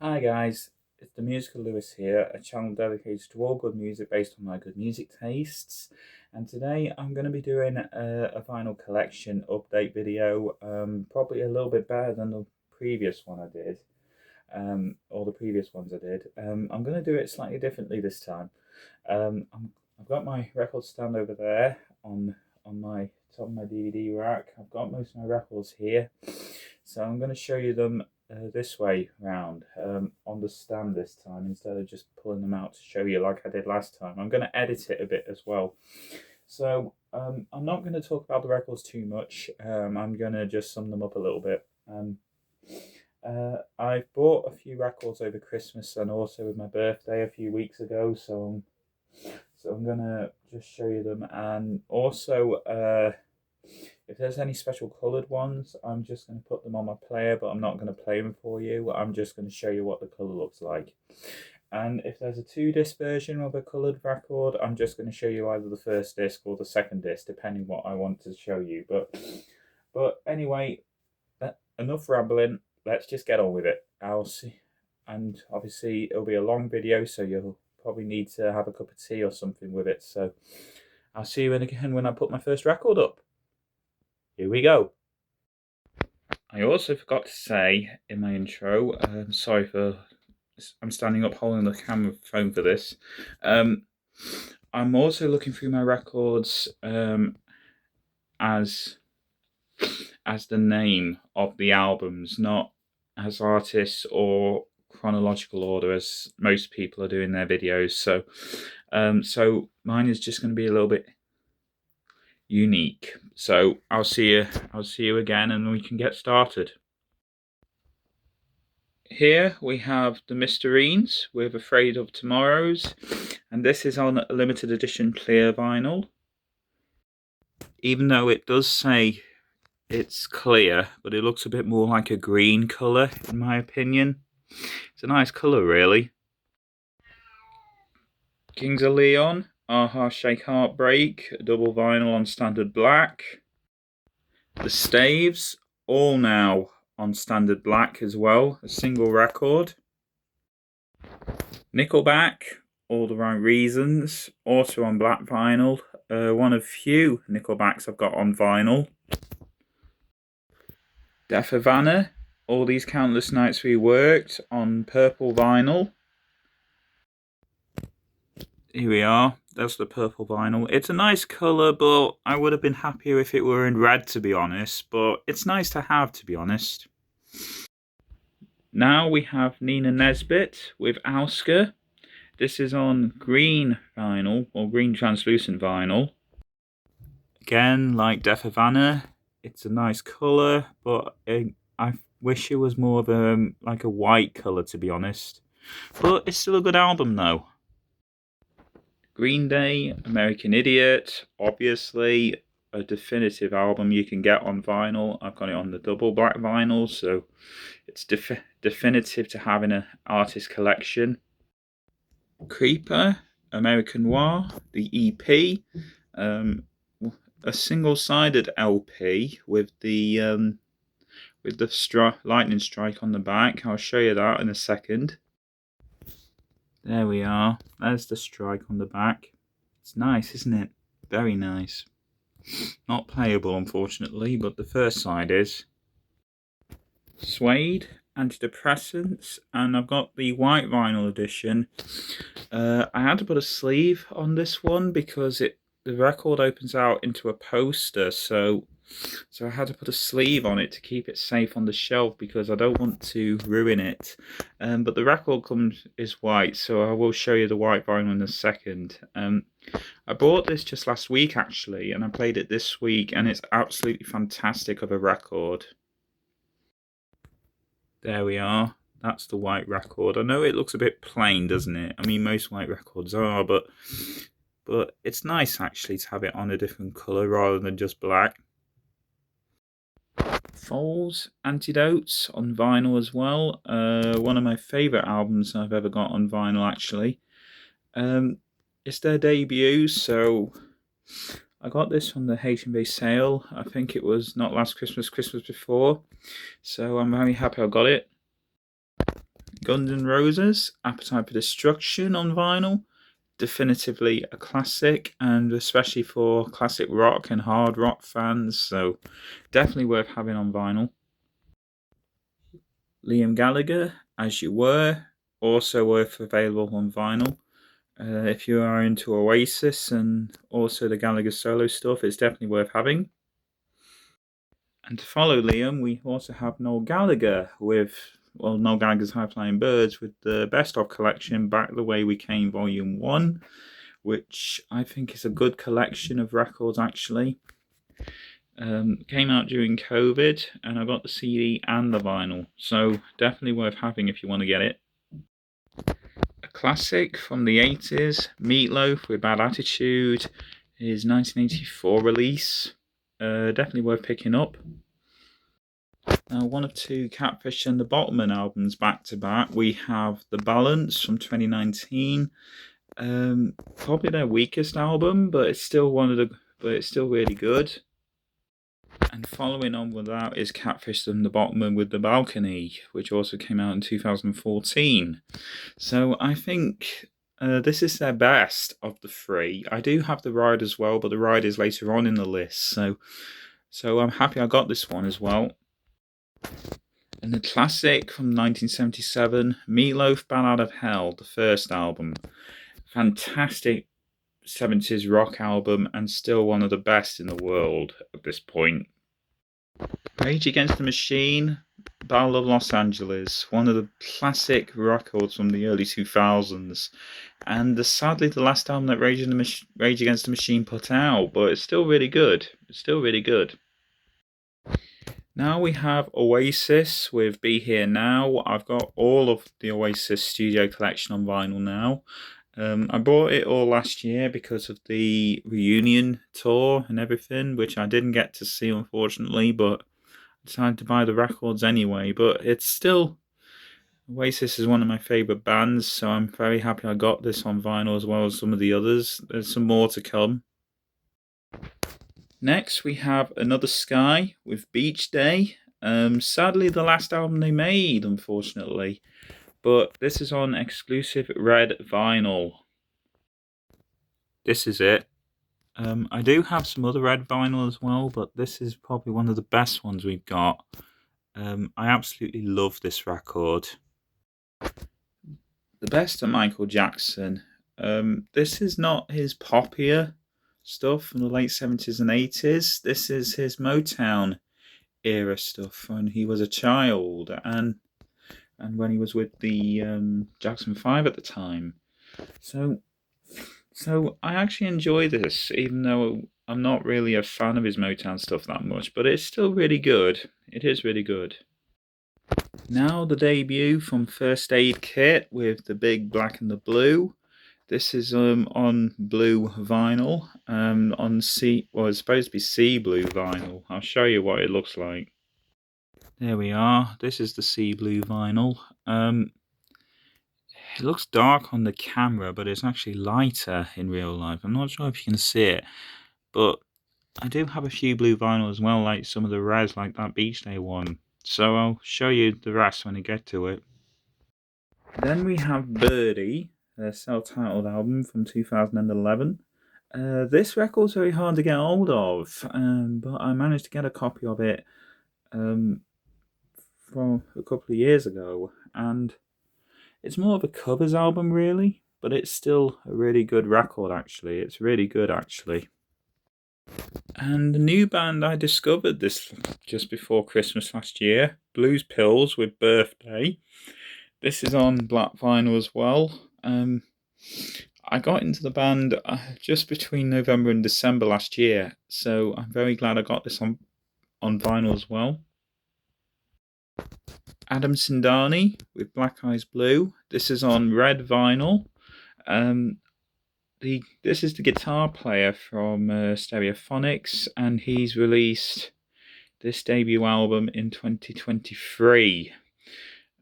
Hi guys, it's the MusicaLewis here, a channel dedicated to all good music based on my good music tastes. And today I'm going to be doing a vinyl collection update video, probably a little bit better than the previous one I did, or the previous ones I did. I'm going to do it slightly differently this time. I've got my record stand over there on my top of my DVD rack. I've got most of my records here, so I'm going to show you them this way round, on the stand this time, instead of just pulling them out to show you like I did last time. I'm going to edit it a bit as well. So I'm not going to talk about the records too much. I'm going to just sum them up a little bit. I bought a few records over Christmas and also with my birthday a few weeks ago, so I'm gonna just show you them. And also, if there's any special coloured ones, I'm just going to put them on my player, but I'm not going to play them for you. I'm just going to show you what the colour looks like. And if there's a 2-disc version of a coloured record, I'm just going to show you either the first disc or the second disc, depending what I want to show you. But anyway, enough rambling. Let's just get on with it. I'll see. And obviously, it'll be a long video, so you'll probably need to have a cup of tea or something with it. So I'll see you again when I put my first record up. Here we go. I also forgot to say in my intro, sorry for, I'm standing up holding the camera phone for this. I'm also looking through my records as the name of the albums, not as artists or chronological order as most people are doing their videos. So mine is just going to be a little bit unique. So I'll see you again, and we can get started. Here we have the Mysterines with Afraid of Tomorrows, and this is on a limited edition clear vinyl. Even though it does say it's clear, but it looks a bit more like a green colour in my opinion. It's a nice colour really. Kings of Leon, Aha Shake Heartbreak, double vinyl on standard black. The Staves, all now on standard black as well, a single record. Nickelback, All the Right Reasons, also on black vinyl. One of few Nickelbacks I've got on vinyl. Death Havana, All These Countless Nights We Worked on purple vinyl. Here we are, that's the purple vinyl. It's a nice colour, but I would have been happier if it were in red, to be honest. But it's nice to have, to be honest. Now we have Nina Nesbitt with Ausker. This is on green vinyl, or green translucent vinyl. Again, like Death Havana, it's a nice colour, but I wish it was more of like a white colour, to be honest. But it's still a good album though. Green Day, American Idiot, obviously a definitive album you can get on vinyl. I've got it on the double black vinyl, so it's definitive to have in an artist collection. Creeper, American Noir, the EP, a single-sided LP with the lightning strike on the back. I'll show you that in a second. There we are. There's the strike on the back. It's nice, isn't it? Very nice. Not playable, unfortunately, but the first side is. Suede, Antidepressants, and I've got the white vinyl edition. I had to put a sleeve on this one because the record opens out into a poster, so I had to put a sleeve on it to keep it safe on the shelf because I don't want to ruin it. But the record is white, so I will show you the white vinyl in a second. I bought this just last week actually, and I played it this week, and it's absolutely fantastic of a record. There we are. That's the white record. I know it looks a bit plain, doesn't it? I mean, most white records are, but it's nice actually to have it on a different colour rather than just black. Foals, Antidotes on vinyl as well. One of my favourite albums I've ever got on vinyl actually. It's their debut, so I got this from the H&B sale. I think it was not last Christmas, Christmas before. So I'm very happy I got it. Guns N' Roses, Appetite for Destruction on vinyl. Definitively a classic, and especially for classic rock and hard rock fans, so definitely worth having on vinyl. Liam Gallagher, As You Were, also worth available on vinyl. If you are into Oasis and also the Gallagher solo stuff, it's definitely worth having. And to follow Liam, we also have Noel Gallagher Noel Gallagher's High Flying Birds with the Best Of collection, Back the Way We Came Volume 1, which I think is a good collection of records actually. Came out during COVID, and I got the CD and the vinyl, so definitely worth having if you want to get it. A classic from the 80s, Meatloaf with Bad Attitude, his 1984 release. Definitely worth picking up. Now, one of two Catfish and the Bottlemen albums back to back. We have The Balance from 2019. Probably their weakest album, but it's still really good. And following on with that is Catfish and the Bottlemen with The Balcony, which also came out in 2014. So I think this is their best of the three. I do have The Ride as well, but The Ride is later on in the list. So I'm happy I got this one as well. And the classic from 1977, Meatloaf, Bad Out of Hell, the first album. Fantastic 70s rock album, and still one of the best in the world at this point. Rage Against the Machine, Battle of Los Angeles, one of the classic records from the early 2000s, and sadly the last album that Rage Against the Machine put out, but it's still really good. Now we have Oasis with Be Here Now. I've got all of the Oasis studio collection on vinyl now. I bought it all last year because of the reunion tour and everything, which I didn't get to see unfortunately, but I decided to buy the records anyway. But it's still, Oasis is one of my favourite bands, so I'm very happy I got this on vinyl as well as some of the others. There's some more to come. Next we have Another Sky with Beach Day. Sadly the last album they made, unfortunately. But this is on exclusive red vinyl. This is it. I do have some other red vinyl as well, but this is probably one of the best ones we've got. I absolutely love this record. The Best of Michael Jackson. This is not his poppier stuff from the late 70s and 80s. This is his Motown era stuff when he was a child and when he was with the Jackson 5 at the time. So I actually enjoy this, even though I'm not really a fan of his Motown stuff that much, but it's still really good. It is really good. Now the debut from First Aid Kit with the big black and the blue. This is on blue vinyl, it's supposed to be sea blue vinyl. I'll show you what it looks like. There we are. This is the sea blue vinyl. It looks dark on the camera, but it's actually lighter in real life. I'm not sure if you can see it, but I do have a few blue vinyl as well, like some of the reds, like that Beach Day one. So I'll show you the rest when I get to it. Then we have Birdie, their self-titled album from 2011. This record's very hard to get hold of, but I managed to get a copy of it from a couple of years ago, and it's more of a covers album really, but it's still a really good record actually. It's really good actually. And the new band I discovered this just before Christmas last year, Blues Pills with Birthday. This is on black vinyl as well. I got into the band just between November and December last year, so I'm very glad I got this on vinyl as well. Adam Sindani with Black Eyes Blue. This is on red vinyl. This is the guitar player from Stereophonics, and he's released this debut album in 2023.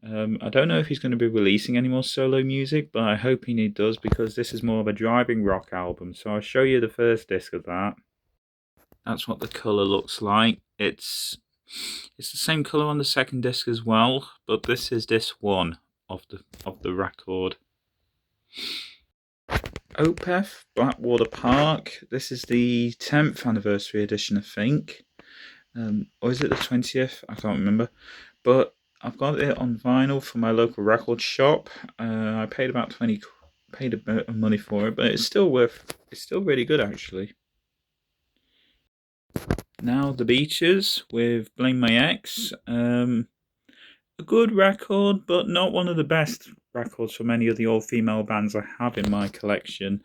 I don't know if he's going to be releasing any more solo music, but I hope he does, because this is more of a driving rock album. So I'll show you the first disc of that. That's what the colour looks like. It's the same colour on the second disc as well, but this is disc 1. of the record. Opeth Blackwater Park. This is the 10th anniversary edition, I think. Or is it the 20th? I can't remember. But I've got it on vinyl from my local record shop. I paid about paid a bit of money for it, but it's still really good actually. Now The Beaches with Blame My Ex. A good record, but not one of the best records from any of the all-female bands I have in my collection.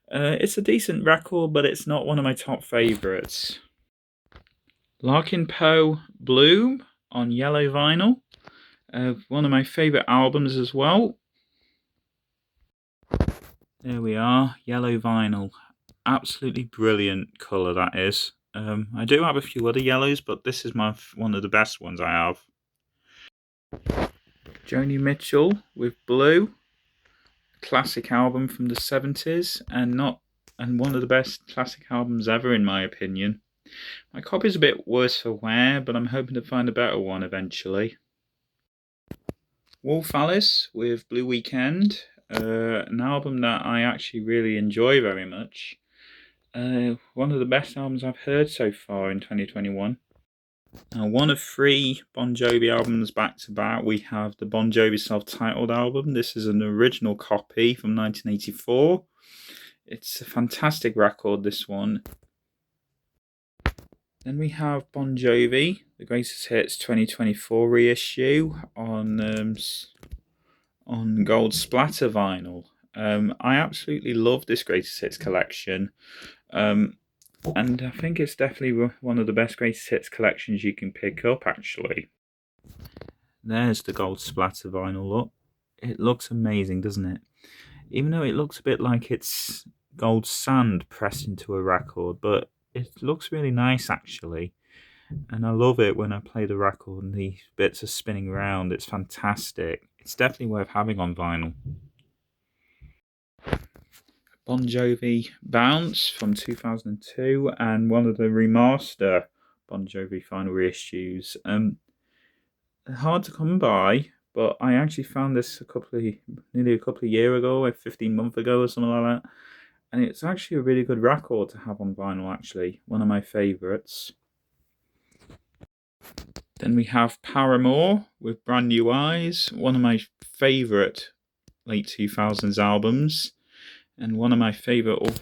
It's a decent record, but it's not one of my top favourites. Larkin Poe Bloom on yellow vinyl. One of my favourite albums as well. There we are, yellow vinyl. Absolutely brilliant colour that is. I do have a few other yellows, but this is one of the best ones I have. Joni Mitchell with Blue. Classic album from the 70s, and one of the best classic albums ever in my opinion. My copy's a bit worse for wear, but I'm hoping to find a better one eventually. Wolf Alice with Blue Weekend, an album that I actually really enjoy very much. One of the best albums I've heard so far in 2021. Now, one of 3 Bon Jovi albums back to back. We have the Bon Jovi self-titled album. This is an original copy from 1984. It's a fantastic record, this one. Then we have Bon Jovi, the Greatest Hits 2024 reissue on gold splatter vinyl. I absolutely love this Greatest Hits collection. And I think it's definitely one of the best Greatest Hits collections you can pick up, actually. There's the gold splatter vinyl look. It looks amazing, doesn't it? Even though it looks a bit like it's gold sand pressed into a record, but it looks really nice, actually. And I love it when I play the record and the bits are spinning around. It's fantastic. It's definitely worth having on vinyl. Bon Jovi Bounce from 2002 and one of the remaster Bon Jovi final reissues. Hard to come by, but I actually found this nearly a couple of years ago, like 15 months ago or something like that. And it's actually a really good record to have on vinyl, actually. One of my favourites. Then we have Paramore with Brand New Eyes, one of my favourite late 2000s albums. And one of my favourite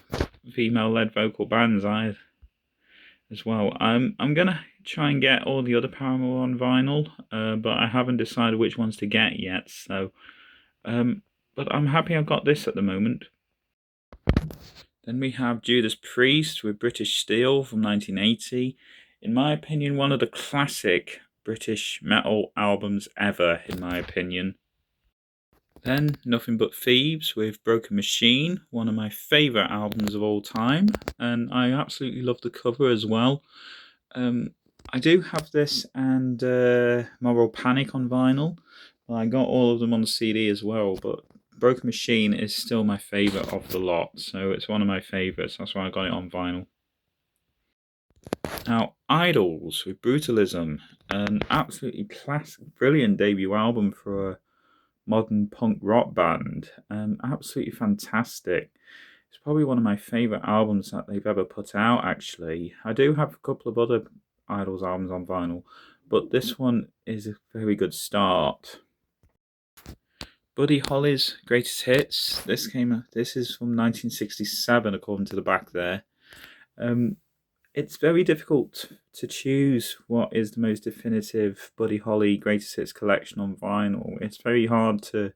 female-led vocal bands as well. I'm gonna try and get all the other Paramore on vinyl, but I haven't decided which ones to get yet. So, but I'm happy I've got this at the moment. Then we have Judas Priest with British Steel from 1980. In my opinion, one of the classic British metal albums ever, in my opinion. Then Nothing But Thieves with Broken Machine, one of my favourite albums of all time, and I absolutely love the cover as well. I do have this and Moral Panic on vinyl. I got all of them on the CD as well, but Broken Machine is still my favourite of the lot, so it's one of my favourites, that's why I got it on vinyl. Now, Idols with Brutalism, an absolutely brilliant debut album for a modern punk rock band. Absolutely fantastic. It's probably one of my favourite albums that they've ever put out, actually. I do have a couple of other Idols albums on vinyl, but this one is a very good start. Buddy Holly's Greatest Hits. This is from 1967, according to the back there. It's very difficult to choose what is the most definitive Buddy Holly Greatest Hits collection on vinyl. It's very hard to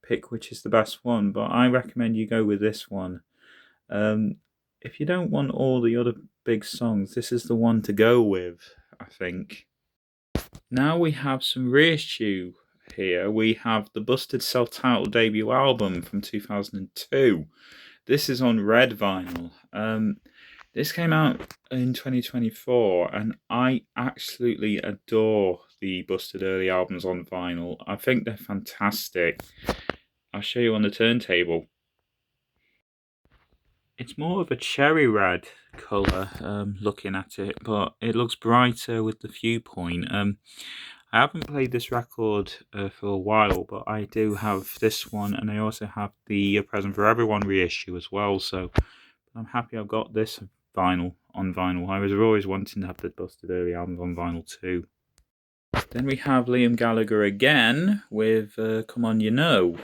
pick which is the best one, but I recommend you go with this one. If you don't want all the other big songs, this is the one to go with, I think. Now we have some reissue here. We have the Busted self-titled debut album from 2002. This is on red vinyl. This came out in 2024, and I absolutely adore the Busted early albums on vinyl. I think they're fantastic. I'll show you on the turntable. It's more of a cherry red colour, looking at it, but it looks brighter with the viewpoint. I haven't played this record for a while, but I do have this one, and I also have the Present for Everyone reissue as well, so I'm happy I've got this vinyl on vinyl. I was always wanting to have the Busted Early albums on vinyl too. Then we have Liam Gallagher again with Come On You Know.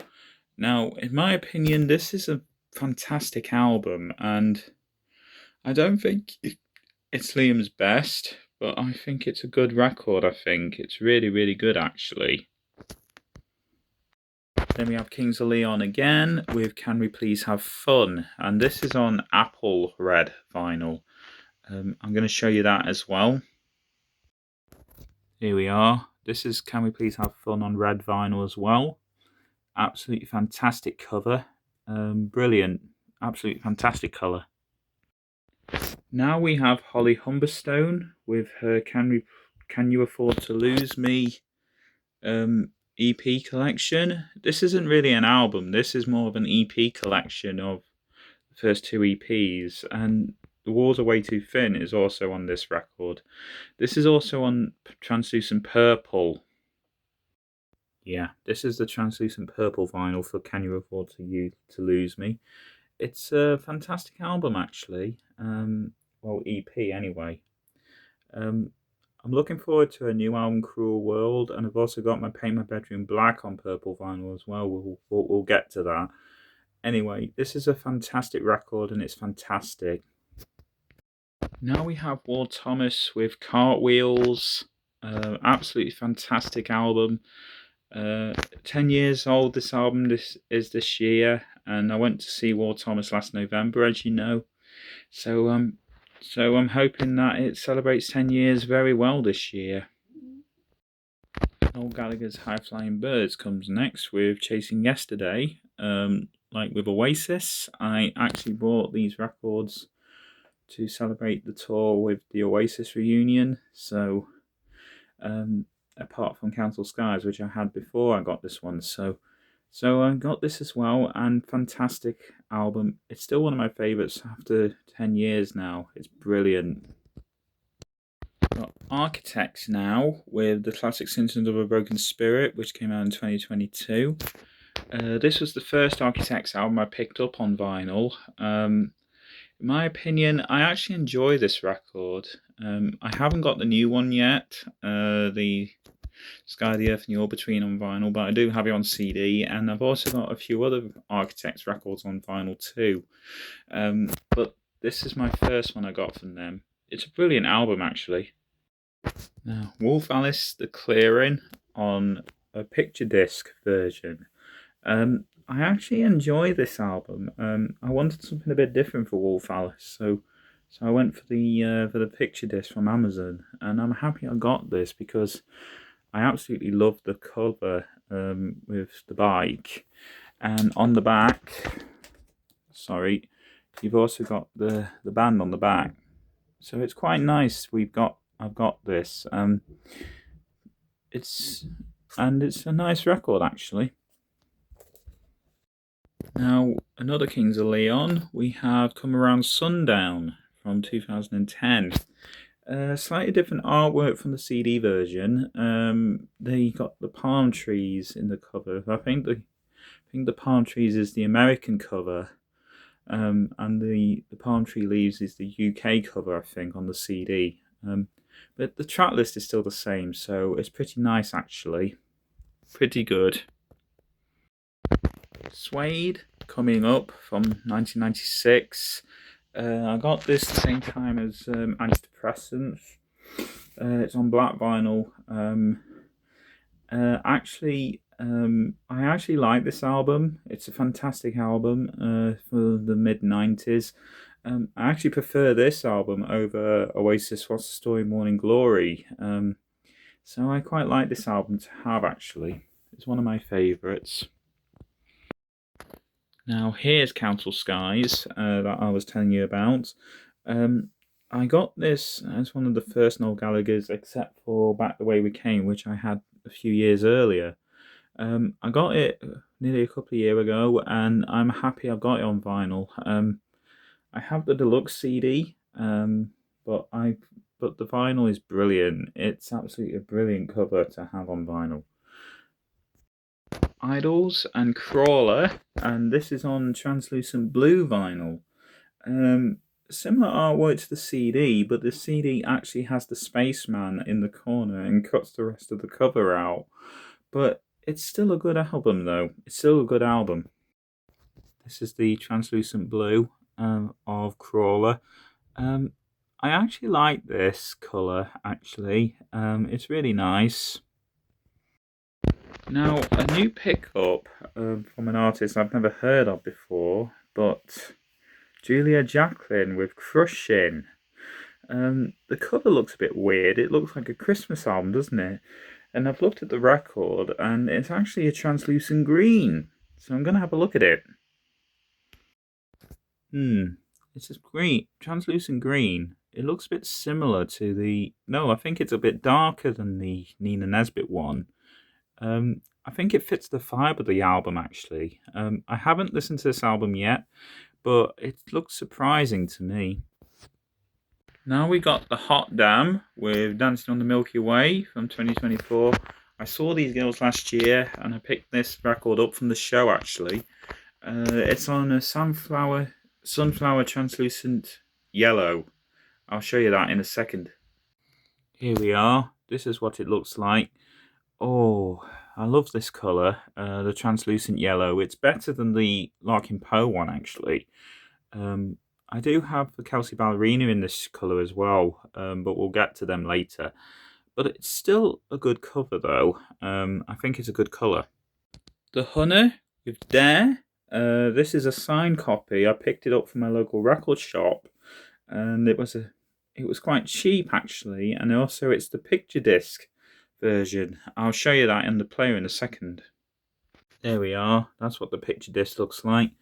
Now, in my opinion, this is a fantastic album, and I don't think it's Liam's best, but I think it's a good record. I think it's really, really good actually. Then we have Kings of Leon again with Can We Please Have Fun, and this is on Apple Red vinyl. I'm going to show you that as well. Here we are. This is Can We Please Have Fun on red vinyl as well. Absolutely fantastic cover. Brilliant. Absolutely fantastic colour. Now we have Holly Humberstone with her Can You Afford to Lose Me EP collection. This isn't really an album. This is more of an EP collection of the first two EPs. And The Walls Are Way Too Thin is also on this record. This is also on Translucent Purple. Yeah, this is the Translucent Purple vinyl for Can You Afford to Lose Me. It's a fantastic album, actually. Well, EP anyway. I'm looking forward to a new album, Cruel World, and I've also got my Paint My Bedroom Black on purple vinyl as well. We'll get to that. Anyway, this is a fantastic record, and it's fantastic. Now we have Ward Thomas with Cartwheels. Absolutely fantastic album. 10 years old this album this year, and I went to see Ward Thomas last November, as you know. So I'm hoping that it celebrates 10 years very well this year. Noel Gallagher's High Flying Birds comes next with Chasing Yesterday. Like with Oasis, I actually bought these records to celebrate the tour with the Oasis reunion. So apart from Council Skies, which I had before I got this one, so I got this as well, and fantastic album. It's still one of my favourites after 10 years now. It's brilliant. Got Architects now with the classic Symptoms of a Broken Spirit, which came out in 2022. This was the first Architects album I picked up on vinyl. In my opinion, I actually enjoy this record. I haven't got the new one yet, the Sky, the Earth and the All Between on vinyl, but I do have it on CD, and I've also got a few other Architects records on vinyl too. But this is my first one I got from them. It's a brilliant album, actually. Now, Wolf Alice, The Clearing on a picture disc version. I actually enjoy this album. I wanted something a bit different for Wolf Alice, so I went for the picture disc from Amazon, and I'm happy I got this because I absolutely love the cover with the bike, and on the back, sorry, you've also got the band on the back, so it's quite nice. I've got this. It's a nice record actually. Now, another Kings of Leon, we have Come Around Sundown from 2010. Slightly different artwork from the CD version. They got the palm trees in the cover. I think the palm trees is the American cover, and the palm tree leaves is the UK cover, I think, on the CD. But the track list is still the same, so it's pretty nice actually. Pretty good. Suede coming up from 1996. I got this the same time as Antidepressants. It's on black vinyl. I actually like this album. It's a fantastic album for the mid-90s. I actually prefer this album over Oasis, What's the Story, Morning Glory. So I quite like this album to have, actually. It's one of my favourites. Now here's Council Skies that I was telling you about. I got this as one of the first Noel Gallagher's, except for Back the Way We Came, which I had a few years earlier. I got it nearly a couple of years ago, and I'm happy I've got it on vinyl. I have the deluxe CD, but I but the vinyl is brilliant. It's absolutely a brilliant cover to have on vinyl. Idols and Crawler, and this is on translucent blue vinyl. Similar artwork to the CD, but the CD actually has the spaceman in the corner and cuts the rest of the cover out. But it's still a good album, though. It's still a good album. This is the translucent blue of Crawler. I actually like this colour, actually. It's really nice. Now, a new pickup from an artist I've never heard of before, but Julia Jacqueline with Crushing. The cover looks a bit weird. It looks like a Christmas album, doesn't it? And I've looked at the record, and it's actually a translucent green. So I'm going to have a look at it. It's a green, translucent green. It looks a bit similar to the... No, I think it's a bit darker than the Nina Nesbitt one. I think it fits the vibe of the album, actually. I haven't listened to this album yet, but it looks surprising to me. Now we got the Hot Damn with Dancing on the Milky Way from 2024. I saw these girls last year, and I picked this record up from the show, actually. It's on a sunflower translucent yellow. I'll show you that in a second. Here we are. This is what it looks like. Oh, I love this colour, the translucent yellow. It's better than the Larkin Poe one, actually. I do have the Kelsey Ballerina in this colour as well, but we'll get to them later. But it's still a good cover, though. I think it's a good colour. The Hunter with Dare. This is a signed copy. I picked it up from my local record shop, and it was quite cheap, actually. And also, it's the picture disc version. I'll show you that in the player in a second. There we are. That's what the picture disc looks like.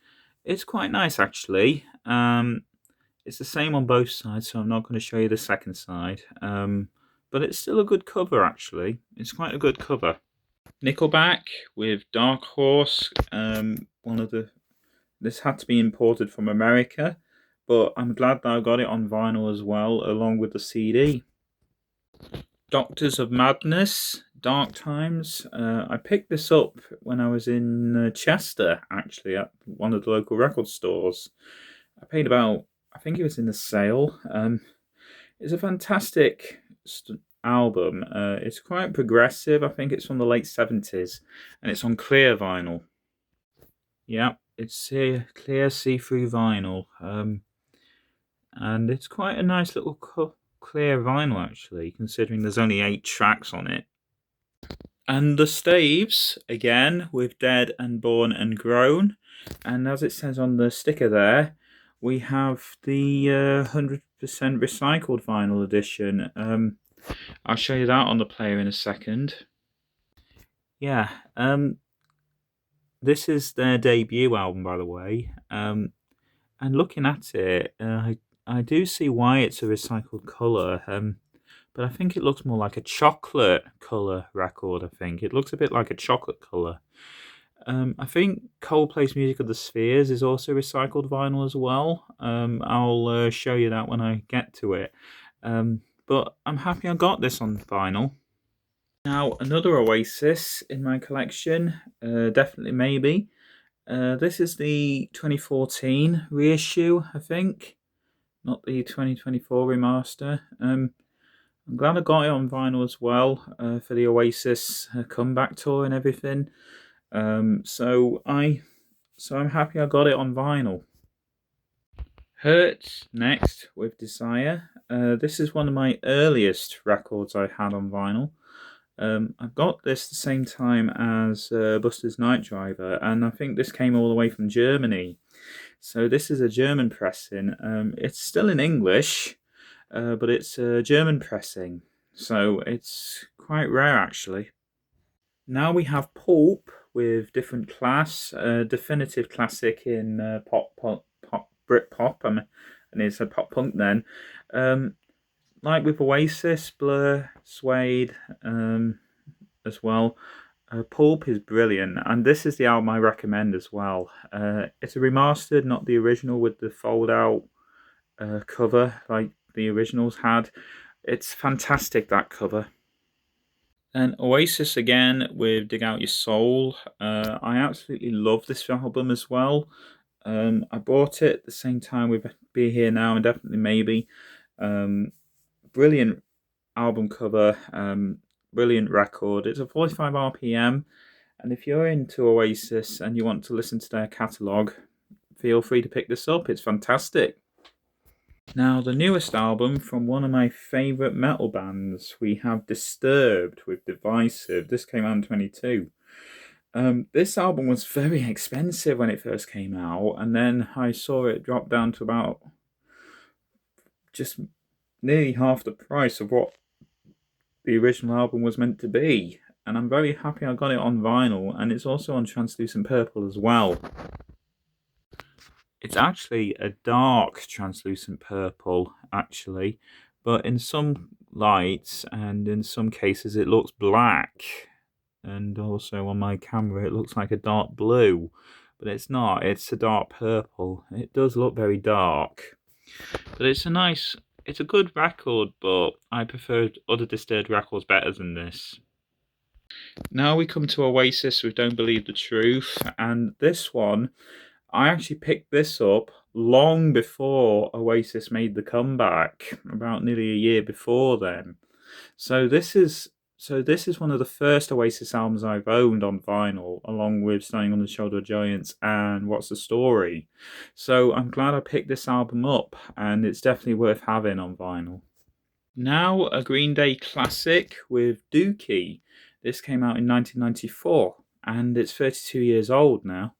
It's quite nice, actually. It's the same on both sides, so I'm not going to show you the second side. But it's still a good cover, actually. It's quite a good cover. Nickelback with Dark Horse. This had to be imported from America, but I'm glad that I got it on vinyl as well, along with the CD. Doctors of Madness, Dark Times. I picked this up when I was in Chester, actually, at one of the local record stores. I paid about, I think it was in the sale. It's a fantastic album. It's quite progressive. I think it's from the late 70s, and it's on clear vinyl. Yeah, it's clear see-through vinyl. And it's quite a nice little clear vinyl, actually, considering there's only 8 tracks on it. And the Staves, again, with Dead and Born and Grown. And as it says on the sticker there, we have the 100% recycled vinyl edition. I'll show you that on the player in a second. Yeah, this is their debut album, by the way. And looking at it, I do see why it's a recycled colour, but I think it looks more like a chocolate colour record, I think. It looks a bit like a chocolate colour. I think Coldplay's Music of the Spheres is also recycled vinyl as well. I'll show you that when I get to it. But I'm happy I got this on vinyl. Now, another Oasis in my collection, definitely maybe. This is the 2014 reissue, I think. Not the 2024 remaster. I'm glad I got it on vinyl as well for the Oasis comeback tour and everything. So I'm happy I got it on vinyl. Hurts next with Desire. This is one of my earliest records I had on vinyl. I got this the same time as Buster's Night Driver, and I think this came all the way from Germany. So this is a German pressing. It's still in English, but it's a German pressing. So it's quite rare, actually. Now we have Pulp with Different Class, a definitive classic in Britpop, and it's a pop punk then. Like with Oasis, Blur, Suede, as well. Pulp is brilliant, and this is the album I recommend as well. It's a remastered, not the original with the fold-out cover like the originals had. It's fantastic, that cover. And Oasis again with Dig Out Your Soul. I absolutely love this album as well. I bought it at the same time with Be Here Now and Definitely Maybe. Brilliant album cover, brilliant record. It's a 45 RPM, and if you're into Oasis and you want to listen to their catalogue, feel free to pick this up. It's fantastic. Now, the newest album from one of my favourite metal bands, we have Disturbed with Divisive. This came out in 22. This album was very expensive when it first came out, and then I saw it drop down to about just nearly half the price of what the original album was meant to be. And I'm very happy I got it on vinyl, and it's also on translucent purple as well. It's actually a dark translucent purple, actually, but in some lights and in some cases it looks black, and also on my camera it looks like a dark blue, but it's not, it's a dark purple. It does look very dark, but it's a good record, but I preferred other Disturbed records better than this. Now we come to Oasis with Don't Believe the Truth, and this one, I actually picked this up long before Oasis made the comeback, about nearly a year before then. So this is one of the first Oasis albums I've owned on vinyl, along with Standing on the Shoulder of Giants and What's the Story. So I'm glad I picked this album up, and it's definitely worth having on vinyl. Now a Green Day classic with Dookie. This came out in 1994, and it's 32 years old now.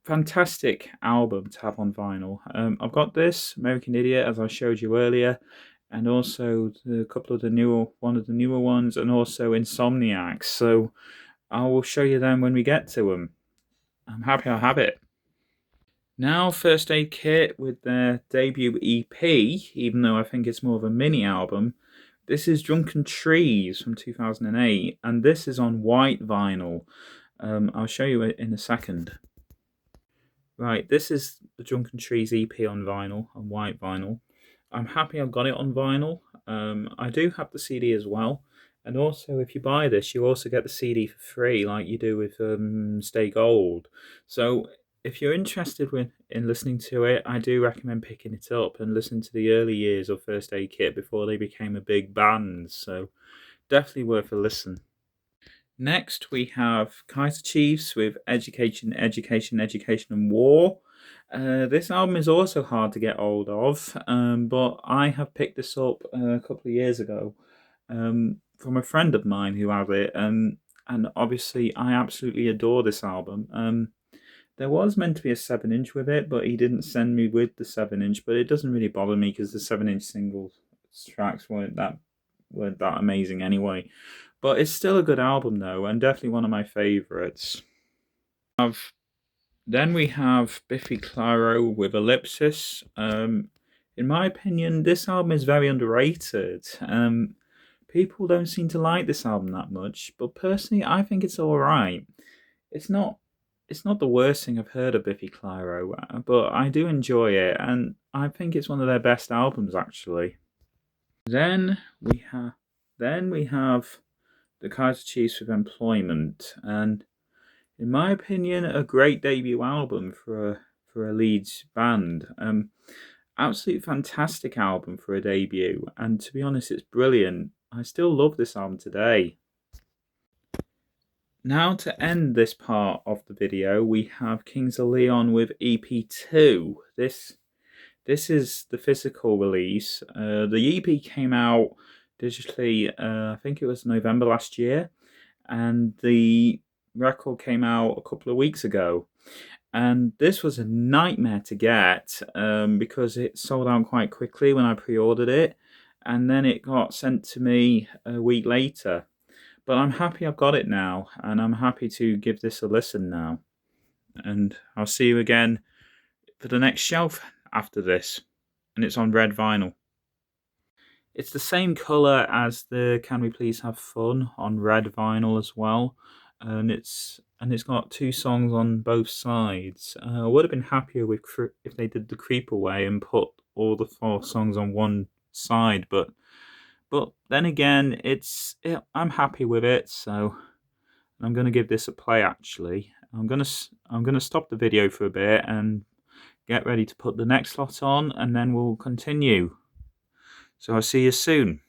Fantastic album to have on vinyl. I've got this American Idiot, as I showed you earlier, and also a couple of the newer ones, and also Insomniacs. So I will show you them when we get to them. I'm happy I have it. Now, First Aid Kit with their debut EP, even though I think it's more of a mini album. This is Drunken Trees from 2008, and this is on white vinyl. I'll show you it in a second. Right, this is the Drunken Trees EP on vinyl, on white vinyl. I'm happy I've got it on vinyl. I do have the CD as well. And also, if you buy this, you also get the CD for free, like you do with Stay Gold. So, if you're interested in listening to it, I do recommend picking it up and listening to the early years of First Aid Kit before they became a big band. So, definitely worth a listen. Next, we have Kaiser Chiefs with Education, Education, Education and War. This album is also hard to get hold of, but I have picked this up a couple of years ago from a friend of mine who had it, and obviously I absolutely adore this album. There was meant to be a 7-inch with it, but he didn't send me with the 7-inch, but it doesn't really bother me because the 7-inch single tracks weren't that amazing anyway. But it's still a good album though, and definitely one of my favourites. Then we have Biffy Clyro with Ellipsis. In my opinion, this album is very underrated. People don't seem to like this album that much, but personally, I think it's alright. It's not the worst thing I've heard of Biffy Clyro, but I do enjoy it, and I think it's one of their best albums actually. Then we have the Kaiser Chiefs with Employment, and in my opinion, a great debut album for a Leeds band. Absolute fantastic album for a debut, and to be honest, it's brilliant. I still love this album today. Now, to end this part of the video, we have Kings of Leon with EP2. This is the physical release. The EP came out digitally, I think it was November last year, and the record came out a couple of weeks ago. And this was a nightmare to get because it sold out quite quickly when I pre-ordered it, and then it got sent to me a week later. But I'm happy I've got it now, and I'm happy to give this a listen now. And I'll see you again for the next shelf after this, and it's on red vinyl. It's the same colour as the Can We Please Have Fun on red vinyl as well, and it's got 2 songs on both sides. I would have been happier if they did the Creep Away and put all the 4 songs on one side, but then again, I'm happy with it, so I'm going to give this a play. Actually, I'm going to stop the video for a bit and get ready to put the next lot on, and then we'll continue. So I'll see you soon.